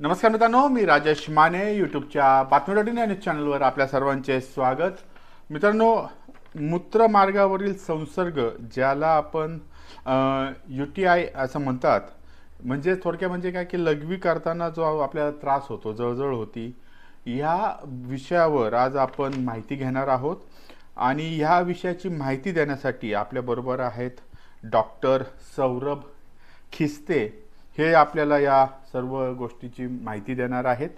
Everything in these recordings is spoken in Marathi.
नमस्कार मित्रांनो, मी राजेश माने यूट्यूबच्या बातमी.इन न्यूज चॅनलवर आपल्या सर्वांचे स्वागत. मित्रांनो, मूत्रमार्गावरील संसर्ग ज्याला आपण UTI असं म्हणतात, म्हणजे थोडक्यात म्हणजे काय की लघवी करताना जो आपल्याला त्रास होतो, जळजळ होती, या विषयावर आज आपण माहिती घेणार आहोत. आणि ह्या विषयाची माहिती देण्यासाठी आपल्याबरोबर आहेत डॉक्टर सौरभ खिस्ते. हे आपल्याला या सर्व गोष्टीची माहिती देणार आहेत.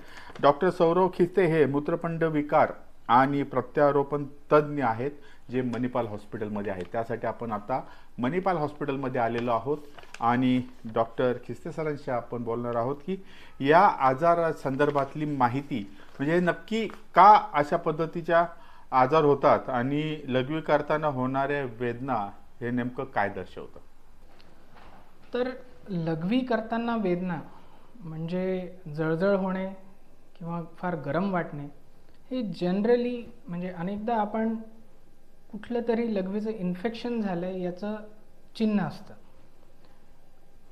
डॉक्टर सौरभ खिस्ते हे मूत्रपिंड विकार आणि प्रत्यारोपण तज्ज्ञ आहेत, जे मणिपाल हॉस्पिटलमध्ये आहेत. त्यासाठी आपण आता मणिपाल हॉस्पिटलमध्ये आलेलो आहोत आणि डॉक्टर खिस्ते सरांशी आपण बोलणार आहोत की या आजारासंदर्भातली माहिती, म्हणजे नक्की का अशा पद्धतीच्या आजार होतात आणि लघवी करताना होणाऱ्या वेदना हे नेमकं काय दर्शवतं. तर लघवी करताना वेदना म्हणजे जळजळ होणे किंवा फार गरम वाटणे हे जनरली म्हणजे अनेकदा आपण कुठलं तरी लघवीचं इन्फेक्शन झालं आहे याचं चिन्ह असतं.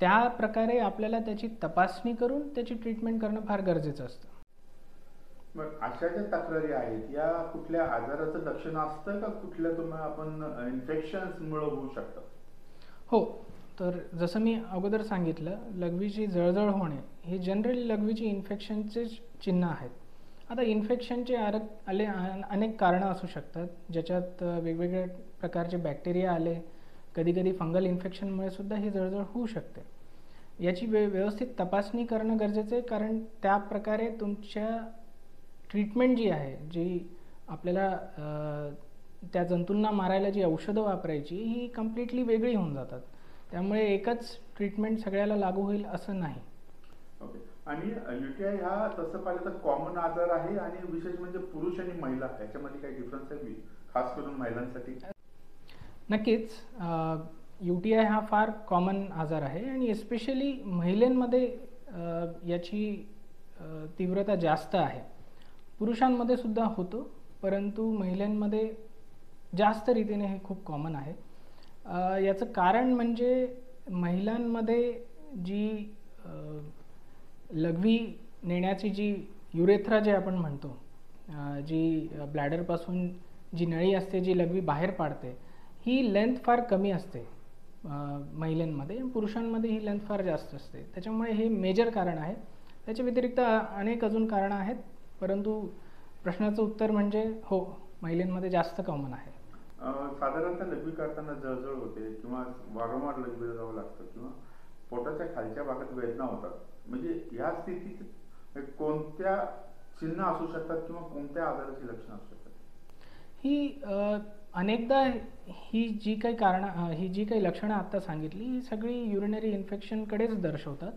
त्या प्रकारे आपल्याला त्याची तपासणी करून त्याची ट्रीटमेंट करणं फार गरजेचं असतं. मग अशा ज्या तक्रारी आहेत या कुठल्या आजाराचं लक्षण असतं का कुठल्या तुम्हाला आपण इन्फेक्शन्समुळे होऊ शकतं? हो, तर जसं मी अगोदर सांगितलं, लघवीची जळजळ होणे हे जनरली लघवीची इन्फेक्शनचे चिन्ह आहेत. आता इन्फेक्शनचे अनेक कारणं असू शकतात, ज्याच्यात वेगवेगळ्या प्रकारचे बॅक्टेरिया आले, कधीकधी फंगल इन्फेक्शनमुळे सुद्धा ही जळजळ होऊ शकते. याची व्यवस्थित तपासणी करणं गरजेचं आहे, कारण त्या प्रकारे तुमच्या ट्रीटमेंट जी आहे, जी आपल्याला त्या जंतूंना मारायला जी औषधं वापरायची ही कम्प्लिटली वेगळी होऊन जातात. त्यामुळे एकच ट्रीटमेंट सगळ्याला लागू होईल असं नाही. ओके. आणि UTI हा तसं पाहिलं तर कॉमन आजार आहे आणि विशेष म्हणजे पुरुष आणि महिला याच्यामध्ये काही डिफरन्स आहे खास करून महिलांसाठी? नक्कीच UTI हा फार कॉमन आजार आहे आणि एस्पेशली महिलांमध्ये याची तीव्रता जास्त आहे. पुरुषांमध्ये सुद्धा होतो, परंतु महिलांमध्ये जास्त रीतीने हे खूप कॉमन आहे. याचं कारण म्हणजे महिलांमध्ये जी लघवी नेण्याची जी युरेथ्रा जे आपण म्हणतो, जी ब्लॅडरपासून जी नळी असते जी लघवी बाहेर पाडते, ही लेंथ फार कमी असते महिलांमध्ये. पुरुषांमध्ये ही लेंथ फार जास्त असते. त्याच्यामुळे हे मेजर कारण आहे. त्याच्या व्यतिरिक्त अनेक अजून कारणं आहेत, परंतु प्रश्नाचं उत्तर म्हणजे हो, महिलांमध्ये जास्त कॉमन आहे. साधारणतः लघवी करताना जळजळ होते किंवा वारंवार लघवीला जावं लागतं किंवा पोटाच्या खालच्या भागात वेदना होतात, म्हणजे या स्थितीत कोणत्या चिन्ह असू शकतात किंवा कोणत्या आजाराची लक्षणं असू शकतात? ही अनेकदा ही जी काही लक्षणं आत्ता सांगितली ही सगळी युरिनरी इन्फेक्शनकडेच दर्शवतात,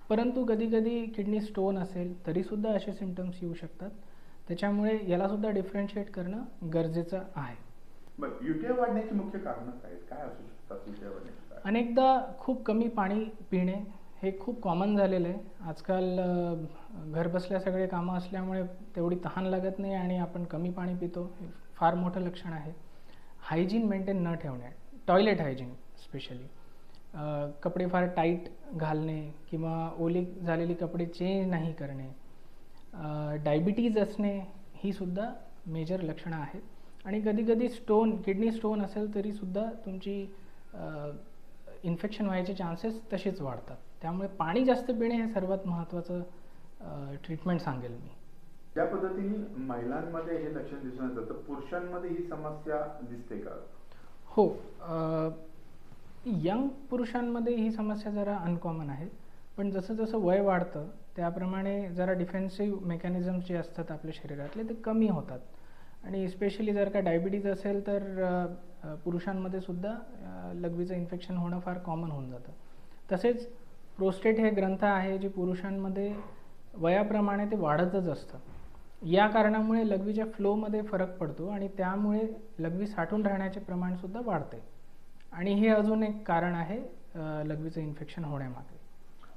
परंतु कधीकधी किडनी स्टोन असेल तरीसुद्धा असे सिम्पटम्स येऊ शकतात. त्याच्यामुळे यालासुद्धा डिफरन्शिएट करणं गरजेचं आहे. UTI वाढण्याची मुख्य कारणं काय असू शकतात? UTI वाढण्याची अनेकदा खूप कमी पाणी पिणे हे खूप कॉमन झालेलं आहे. आजकाल घरबसल्या सगळे कामं असल्यामुळे तेवढी तहान लागत नाही आणि आपण कमी पाणी पितो, हे फार मोठं लक्षण आहे. हायजीन मेंटेन न ठेवणे, टॉयलेट हायजीन स्पेशली, कपडे फार टाईट घालणे किंवा ओली झालेली कपडे चेंज नाही करणे, डायबिटीज असणे ही सुद्धा मेजर लक्षणं आहेत. आणि कधीकधी किडनी स्टोन असेल तरीसुद्धा तुमची इन्फेक्शन व्हायचे चान्सेस तसेच वाढतात. त्यामुळे पाणी जास्त पिणे हे सर्वात महत्त्वाचं ट्रीटमेंट सांगेल मी. ज्या पद्धतीने महिलांमध्ये हे लक्षण दिसून येतं, तर पुरुषांमध्ये ही समस्या दिसते का? हो, यंग पुरुषांमध्ये ही समस्या जरा अनकॉमन आहे, पण जसं जसं वय वाढतं त्याप्रमाणे जरा डिफेन्सिव्ह मेकॅनिझम्स जे असतात आपल्या शरीरातले ते कमी होतात. आणि स्पेशली जर का डायबिटीज असेल तर पुरुषांमध्ये सुद्धा लघवीचं इन्फेक्शन होणं फार कॉमन होऊन जातं. तसेच प्रोस्टेट हे ग्रंथ आहे जे पुरुषांमध्ये वयाप्रमाणे ते वाढतच असतं. या कारणामुळे लघवीच्या फ्लोमध्ये फरक पडतो आणि त्यामुळे लघवी साठून राहण्याचे प्रमाणसुद्धा वाढते. आणि हे अजून एक कारण आहे लघवीचं इन्फेक्शन होण्यामागे.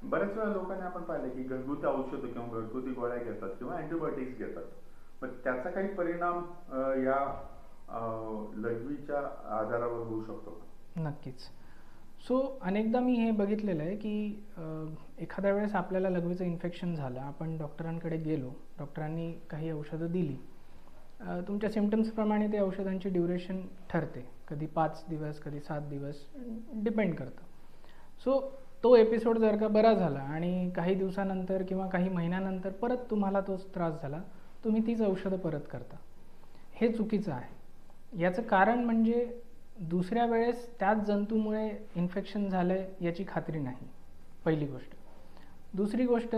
बऱ्याच वेळा लोकांनी आपण पाहिलं की घरगुती औषधं किंवा घरगुती गोळ्या घेतात किंवा अँटीबायोटिक्स घेतात, पण त्याचा काही परिणाम या लघवीच्या आजारावर होऊ शकतो का? नक्कीच. सो अनेकदा मी हे बघितलेलं आहे की एखाद्या वेळेस आपल्याला लघवीचं इन्फेक्शन झालं, आपण डॉक्टरांकडे गेलो, डॉक्टरांनी काही औषधं दिली, तुमच्या सिम्पटम्सप्रमाणे ते औषधांची ड्युरेशन ठरते, कधी 5 दिवस, कधी 7 दिवस, डिपेंड करतं. सो तो एपिसोड जर का बरा झाला आणि काही दिवसानंतर किंवा काही महिन्यानंतर परत तुम्हाला तोच त्रास झाला, तुम्ही तीच औषधं परत करता. हे चुकीचं आहे. याचं कारण म्हणजे दुसऱ्या वेळेस त्याच जंतूमुळे इन्फेक्शन झालं आहे याची खात्री नाही, पहिली गोष्ट. दुसरी गोष्ट,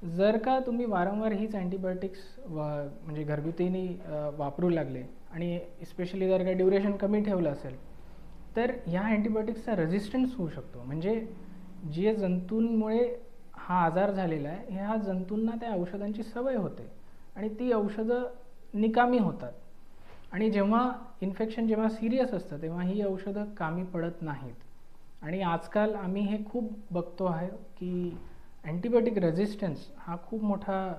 जर का तुम्ही वारंवार हीच अँटीबायोटिक्स म्हणजे घरगुतीने वापरू लागले आणि स्पेशली जर का ड्युरेशन कमी ठेवलं असेल, तर ह्या अँटीबायोटिक्सचा रेझिस्टन्स होऊ शकतो. म्हणजे जे जंतूंमुळे हा आजार झालेला आहे, ह्या जंतूंना त्या औषधांची सवय होते आणि ती औषधं निकामी होतात. आणि जेव्हा इन्फेक्शन जेव्हा सिरियस असतं तेव्हा ही औषधं कामी पडत नाहीत. आणि आजकाल आम्ही हे खूप बघतो आहे की अँटीबायोटिक रेझिस्टन्स हा खूप मोठा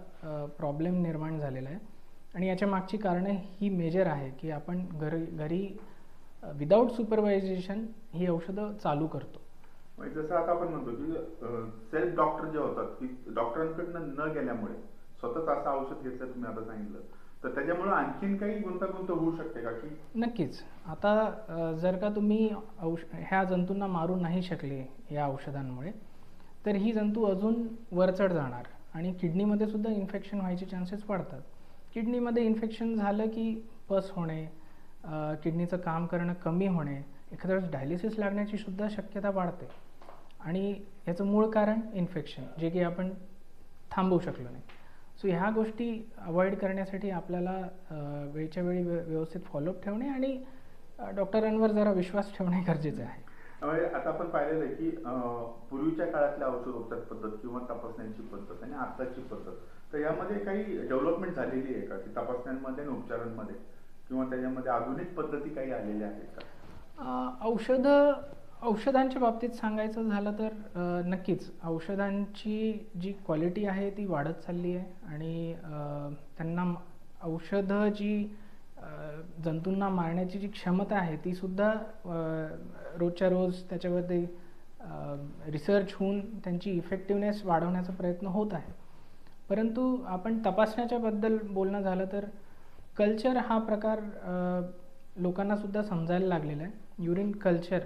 प्रॉब्लेम निर्माण झालेला आहे. आणि याच्या मागची कारणं ही मेजर आहे की आपण घरी विदाऊट सुपरवायझेशन ही औषधं चालू करतो. म्हणजे जसं आता आपण म्हणतो की सेल्फ डॉक्टर जे होतात की डॉक्टरांकडनं न गेल्यामुळे स्वतःच असं औषध घेतलं तुम्ही आता सांगितलं, तर त्याच्यामुळे आणखीन काही गुंतागुंत होऊ शकते का? की नक्कीच. आता जर का तुम्ही ह्या जंतूंना मारू नाही शकले या औषधांमुळे, तर ही जंतू अजून वरचढ जाणार आणि किडनीमध्ये सुद्धा इन्फेक्शन व्हायचे चान्सेस वाढतात. किडनीमध्ये इन्फेक्शन झालं की पस होणे, किडनीचं काम करणं कमी होणे, एखाद्या वेळेस डायलिसिस लागण्याची सुद्धा शक्यता वाढते. आणि याचं मूळ कारण इन्फेक्शन, जे की आपण थांबवू शकलो नाही. सो ह्या गोष्टी अवॉइड करण्यासाठी आपल्याला वेळच्या वेळी व्यवस्थित फॉलोअप ठेवणे आणि डॉक्टरांवर जरा विश्वास ठेवणे गरजेचे आहे. आता आपण पाहिलेलं आहे की पूर्वीच्या काळातल्या औषधोपचार पद्धत किंवा तपासण्यांची पद्धत आणि आताची पद्धत, तर यामध्ये काही डेव्हलपमेंट झालेली आहे का की तपासण्यांमध्ये आणि उपचारांमध्ये, किंवा त्याच्यामध्ये आधुनिक पद्धती काही आलेल्या आहेत का? औषधांच्या बाबतीत सांगायचं झालं तर नक्कीच औषधांची जी क्वालिटी आहे ती वाढत चालली आहे आणि त्यांना औषधं जी जंतूंना मारण्याची जी क्षमता आहे ती सुद्धा रोजच्या रोज त्याच्यावरती रिसर्च होऊन त्यांची इफेक्टिव्हनेस वाढवण्याचा प्रयत्न होत आहे. परंतु आपण तपासण्याच्याबद्दल बोलणं झालं तर कल्चर हा प्रकार लोकांना सुद्धा समजायला लागलेला आहे. युरिन कल्चर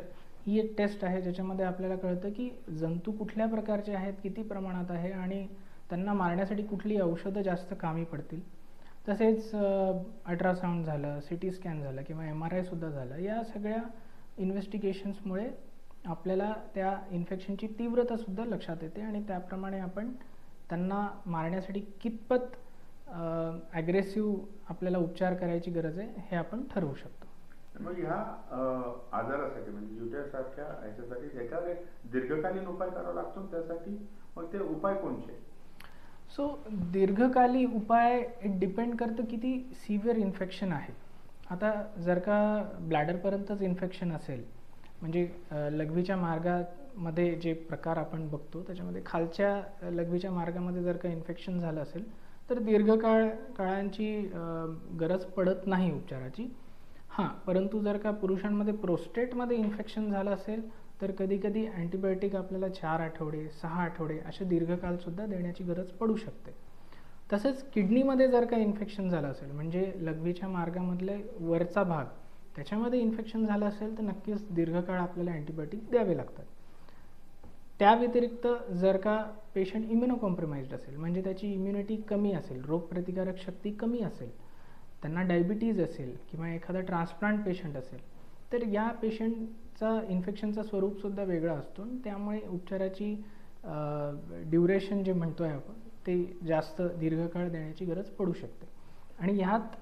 ही एक टेस्ट आहे ज्याच्यामध्ये आपल्याला कळतं की जंतू कुठल्या प्रकारचे आहेत, किती प्रमाणात आहे आणि त्यांना मारण्यासाठी कुठली औषधं जास्त कामी पडतील. तसेच अल्ट्रासाऊंड झालं, CT स्कॅन झालं किंवा MRI सुद्धा झालं, या सगळ्या इन्व्हेस्टिगेशन्समुळे आपल्याला त्या इन्फेक्शनची तीव्रतासुद्धा लक्षात येते आणि त्याप्रमाणे आपण त्यांना मारण्यासाठी कितपत ॲग्रेसिव्ह आपल्याला उपचार करायची गरज आहे हे आपण ठरवू शकतो. मग ह्या आजारासाठी म्हणजे UTI सारख्या ह्याच्यासाठी याच्यावर एक दीर्घकालीन उपाय करावा लागतो, त्यासाठी मग ते उपाय कोणते? सो दीर्घकाली उपाय डिपेंड करतं किती सिव्हिअर इन्फेक्शन आहे. आता जर का ब्लॅडरपर्यंतच इन्फेक्शन असेल, म्हणजे लघवीच्या मार्गामध्ये जे प्रकार आपण बघतो त्याच्यामध्ये खालच्या लघवीच्या मार्गामध्ये जर का इन्फेक्शन झालं असेल तर काळांची गरज पडत नाही उपचाराची. हां, परंतु जर का पुरुषांमध्ये प्रोस्टेटमध्ये इन्फेक्शन झालं असेल तर कधीकधी अँटीबायोटिक आपल्याला 4 आठवडे 6 आठवडे असे दीर्घकालसुद्धा देण्याची गरज पडू शकते. तसंच किडनीमध्ये जर का इन्फेक्शन झालं असेल, म्हणजे लघवीच्या मार्गामधले वरचा भाग त्याच्यामध्ये इन्फेक्शन झालं असेल तर नक्कीच दीर्घकाळ आपल्याला अँटीबायोटिक द्यावे लागतात. त्या व्यतिरिक्त जर का पेशंट इम्युनो कॉम्प्रोमाइज्ड असेल, म्हणजे त्याची इम्युनिटी कमी असेल, रोगप्रतिकारक शक्ती कमी असेल, त्यांना डायबिटीज असेल किंवा एखादा ट्रान्सप्लांट पेशंट असेल, तर या पेशंटचा इन्फेक्शनचा स्वरूपसुद्धा वेगळा असतो. त्यामुळे उपचाराची ड्युरेशन जे म्हणतो आहे आपण ते जास्त दीर्घकाळ देण्याची गरज पडू शकते. आणि ह्यात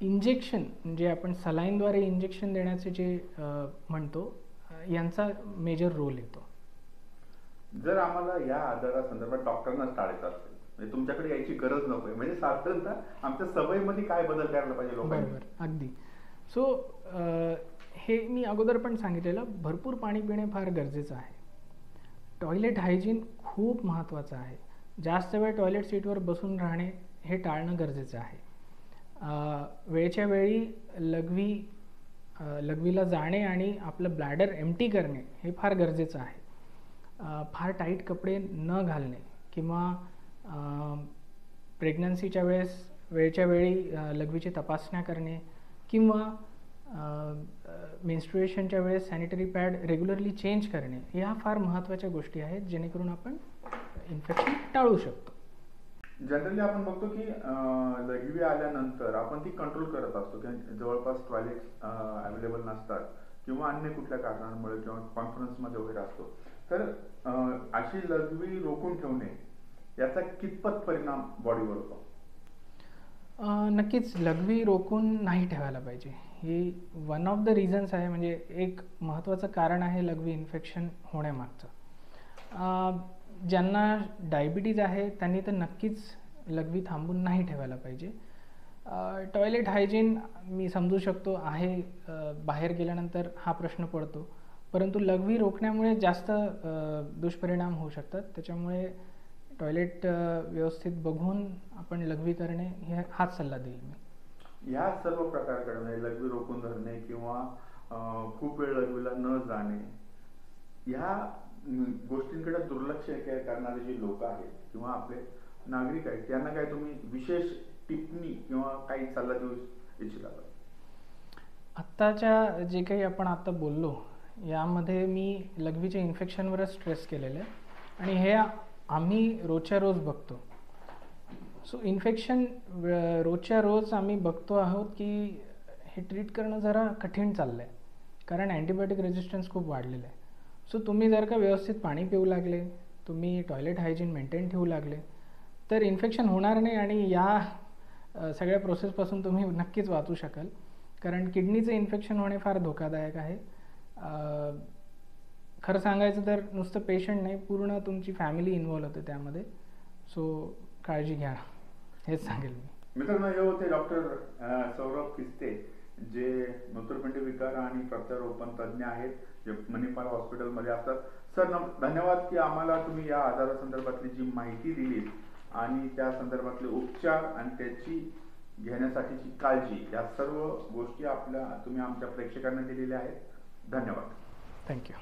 इंजेक्शन म्हणजे आपण सलाईनद्वारे इंजेक्शन देण्याचे जे म्हणतो यांचा मेजर रोल येतो. जर आम्हाला या आजारासंदर्भात डॉक्टरांनाच टाळायचं असेल, म्हणजे तुमच्याकडे यायची गरज नको, म्हणजे साधारणतः आमच्या सवयीमध्ये काय बदल करायला पाहिजे लोकांनी? बरोबर, अगदी. सो हे मी अगोदर पण सांगितलेलं, भरपूर पाणी पिणे फार गरजेचं आहे. टॉयलेट हायजीन खूप महत्त्वाचं आहे. जास्त वेळ टॉयलेट सीटवर बसून राहणे हे टाळणं गरजेचं आहे. वेळच्या वेळी लघवी लघवीला जाणे आणि आपलं ब्लॅडर एम्प्टी करणे हे फार गरजेचं आहे. फार टाईट कपडे न घालणे किंवा प्रेग्नन्सीच्या वेळच्या वेळी लघवीची तपासण्या करणे किंवा मेन्स्ट्रुएशनच्या वेळेस सॅनिटरी पॅड रेग्युलरली चेंज करणे ह्या फार महत्त्वाच्या गोष्टी आहेत जेणेकरून आपण इन्फेक्शन टाळू शकतो. जनरली आपण बघतो की लघवी आल्यानंतर आपण ती कंट्रोल करत असतो की जवळपास टॉयलेट अवेलेबल नसतात किंवा अन्य कुठल्या कारणांमुळे किंवा कॉन्फरन्समध्ये वगैरे असतो. तर अशी लघवी रोखून ठेवणे याचा कितपत परिणाम बॉडीवर होतो? नक्कीच लघवी रोखून नाही ठेवायला पाहिजे. ही वन ऑफ द रिझन्स आहे, म्हणजे एक महत्त्वाचं कारण आहे लघवी इन्फेक्शन होण्यामागचं. ज्यांना डायबिटीज आहे त्यांनी तर नक्कीच लघवी थांबून नाही ठेवायला पाहिजे. टॉयलेट हायजीन मी समजू शकतो आहे, बाहेर गेल्यानंतर हा प्रश्न पडतो, परंतु लघवी रोखण्यामुळे जास्त दुष्परिणाम होऊ शकतात. त्याच्यामुळे टॉयलेट व्यवस्थित बघून आपण लघवी करणे हाच सल्ला देईल मी. या सर्व प्रकारकडे म्हणजे लघवी रोखून धरणे किंवा खूप वेळ लघवीला न जाणे, ह्या गोष्टींकडे दुर्लक्ष करणारे जे लोक आहेत किंवा आपले नागरिक आहेत त्यांना काय तुम्ही विशेष टिप्पणी किंवा काही सल्ला देऊ इच्छिता? आत्ताच्या जे काही आपण आता बोललो यामध्ये मी लघवीच्या इन्फेक्शनवरच स्ट्रेस केलेलं आहे आणि हे आम्ही रोजच्या रोज बघतो. सो इन्फेक्शन रोजच्या रोज आम्ही बघतो आहोत की हे ट्रीट करणं जरा कठीण चाललं आहे, कारण अँटीबायोटिक रेजिस्टन्स खूप वाढलेलं आहे. सो तुम्ही जर का व्यवस्थित पाणी पिऊ लागले, तुम्ही टॉयलेट हायजीन मेंटेन ठेवू लागले तर इन्फेक्शन होणार नाही आणि या सगळ्या प्रोसेसपासून तुम्ही नक्कीच वाचू शकाल. कारण किडनीचं इन्फेक्शन होणे फार धोकादायक आहे. खरं सांगायचं तर नुसतं पेशंट नाही, पूर्ण तुमची फॅमिली इन्व्हॉल्व होते त्यामध्ये. सो काळजी घ्या, हेच सांगेल मी. मित्रांनो, हे होते डॉक्टर सौरभ किस्ते, जे मूत्रपिंड विकार आणि प्रत्यारोपण तज्ज्ञ आहेत, जे मणिपाल हॉस्पिटलमध्ये असतात. सर धन्यवाद की आम्हाला तुम्ही या आजारासंदर्भातली जी माहिती दिली आणि त्या संदर्भातले उपचार आणि त्याची घेण्यासाठीची काळजी, या सर्व गोष्टी तुम्ही आमच्या प्रेक्षकांना दिलेल्या आहेत. धन्यवाद. थँक्यू.